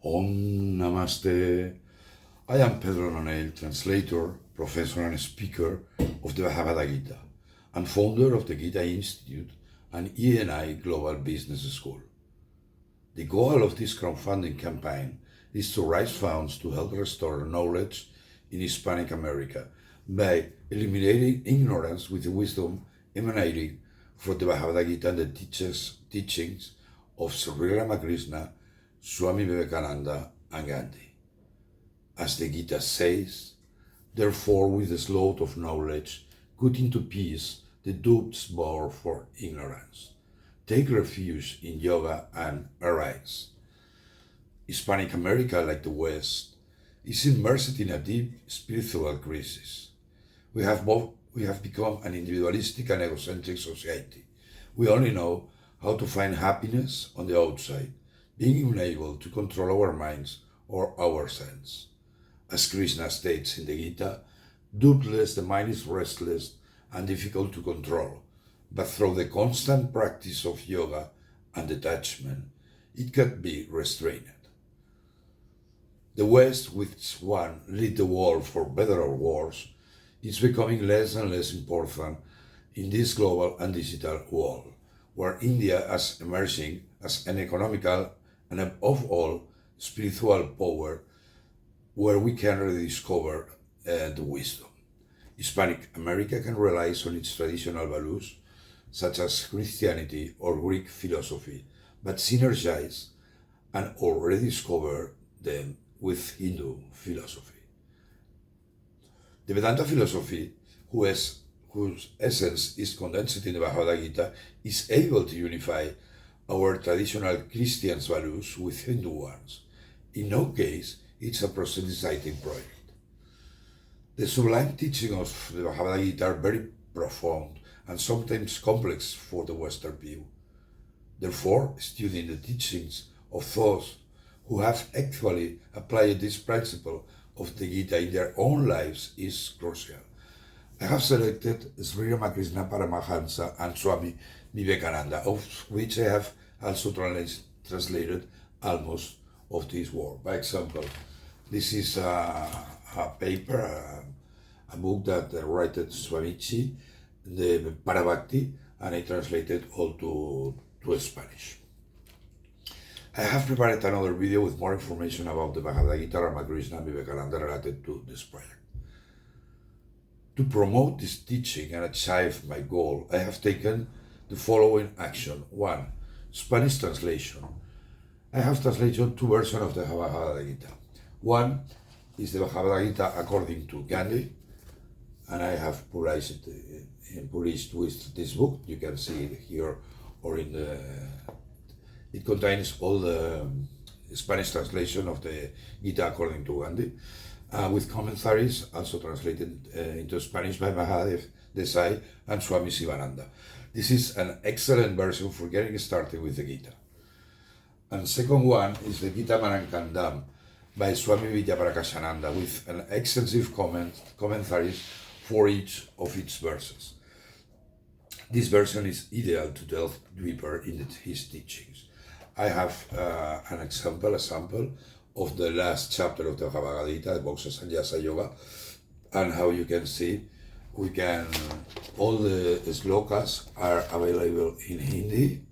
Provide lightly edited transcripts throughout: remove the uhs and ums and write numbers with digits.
Om Namaste. I am Pedro Nonell, translator, professor and speaker of the Bhagavad Gita, and founder of the Gita Institute and EENI-Global Business School. The goal of this crowdfunding campaign is to raise funds to help restore knowledge in Hispanic America by eliminating ignorance with the wisdom emanating from the Bhagavad Gita and the teachings of Sri Ramakrishna, Swami Vivekananda and Gandhi. As the Gita says, therefore with the sloth of knowledge, cut into peace the dupes bore for ignorance. Take refuge in yoga and arise. Hispanic America, like the West, is immersed in a deep spiritual crisis. We have become an individualistic and egocentric society. We only know how to find happiness on the outside, being unable to control our minds or our sense. As Krishna states in the Gita, doubtless the mind is restless and difficult to control, but through the constant practice of yoga and detachment, it can be restrained. The West, which one lead the world for better or worse, is becoming less and less important in this global and digital world, where India is emerging as an economical and above all spiritual power, where we can rediscover the wisdom. Hispanic America can rely on its traditional values, such as Christianity or Greek philosophy, but synergize and or rediscover them with Hindu philosophy. The Vedanta philosophy, whose essence is condensed in the Bhagavad Gita, is able to unify our traditional Christian values with Hindu ones. In no case, it's a proselytizing project. The sublime teachings of the Bhagavad Gita are very profound and sometimes complex for the Western view. Therefore, studying the teachings of those who have actually applied this principle of the Gita in their own lives is crucial. I have selected Sri Ramakrishna Paramahansa and Swami Vivekananda, of which I have also translated almost of this work. By example, this is a paper, a book that wrote Swamichi, the Parabhakti, and I translated all to Spanish. I have prepared another video with more information about the Bhagavad Gita, Ramakrishna and Vivekananda related to this project. To promote this teaching and achieve my goal, I have taken the following action. 1. Spanish translation. I have translated two versions of the Bhagavad Gita. One is the Bhagavad Gita according to Gandhi, and I have published with this book. You can see it here or in the... It contains all the Spanish translation of the Gita according to Gandhi, with commentaries also translated into Spanish by Mahadev Desai and Swami Sivananda. This is an excellent version for getting started with the Gita. And second one is the Gita Manankandam by Swami Vidyaprakashananda with an extensive commentaries for each of its verses. This version is ideal to delve deeper in his teachings. I have a sample of the last chapter of the Bhagavad Gita, the Bhakti Sannyasa Yoga, and how you can see, all the slokas are available in Hindi,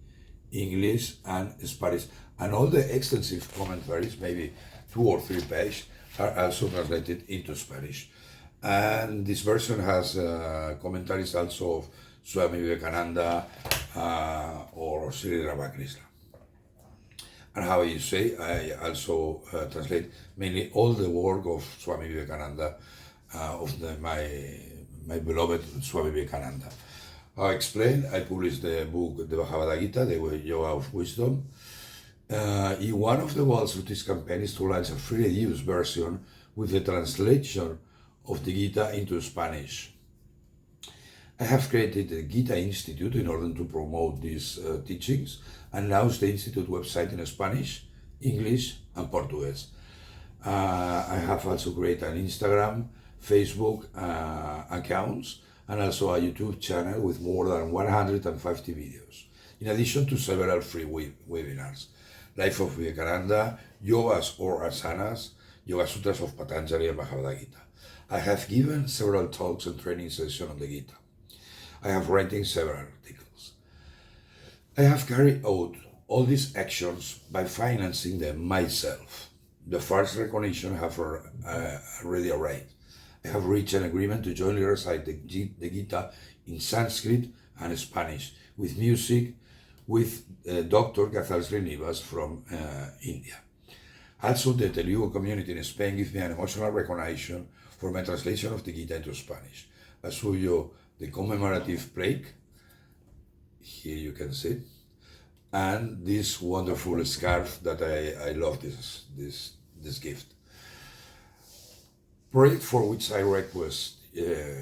English, and Spanish, and all the extensive commentaries, maybe 2 or 3 pages, are also translated into Spanish. And this version has commentaries also of Swami Vivekananda or Sri Ramakrishna. And how you say, I also translate mainly all the work of Swami Vivekananda, my beloved Swami Vivekananda. I explained, I published the book, the Bhagavad Gita, the Yoga of Wisdom. In one of the goals of this campaign is to launch a free use version with the translation of the Gita into Spanish. I have created the Gita Institute in order to promote these teachings and launch the Institute website in Spanish, English, and Portuguese. I have also created an Instagram, Facebook accounts, and also a YouTube channel with more than 150 videos, in addition to several free webinars. Life of Vivekananda, yogas or asanas, Yoga Sutras of Patanjali and Bhagavad Gita. I have given several talks and training sessions on the Gita. I have written several articles. I have carried out all these actions by financing them myself. The first recognition I have already arrived. I have reached an agreement to jointly recite the Gita in Sanskrit and Spanish with music with Dr. Gazal Srinivas from India. Also, the Telugu community in Spain gives me an emotional recognition for my translation of the Gita into Spanish. I show you the commemorative plaque. Here you can see it. And this wonderful scarf that I love this gift. Project for which I request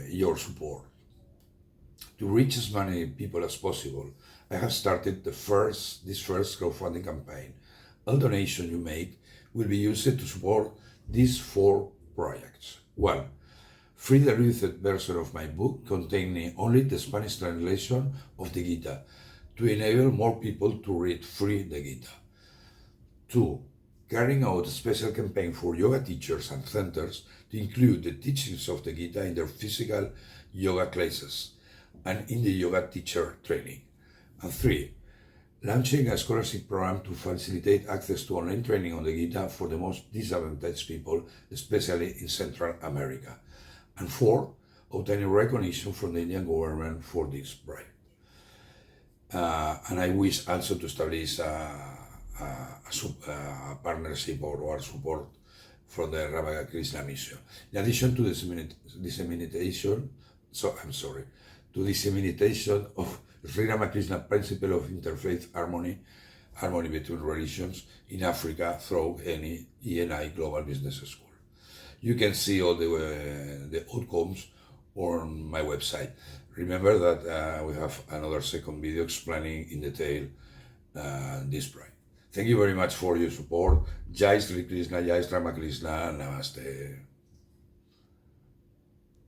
your support. To reach as many people as possible, I have started this first crowdfunding campaign. All donation you make will be used to support these 4 projects. 1. Free diluted version of my book containing only the Spanish translation of the Gita to enable more people to read free the Gita. 2. Carrying out a special campaign for yoga teachers and centers to include the teachings of the Gita in their physical yoga classes and in the yoga teacher training. And 3. Launching a scholarship program to facilitate access to online training on the Gita for the most disadvantaged people, especially in Central America. And 4. Obtaining recognition from the Indian government for this project. And I wish also to establish a partnership or support for the Ramakrishna mission. In addition to dissemination of Sri Ramakrishna principle of interfaith harmony between religions in Africa through any EENI-Global Business School. You can see all the outcomes on my website. Remember that we have another second video explaining in detail this project. Thank you very much for your support. Jai Sri Krishna, Jai Sri Ramakrishna, Namaste.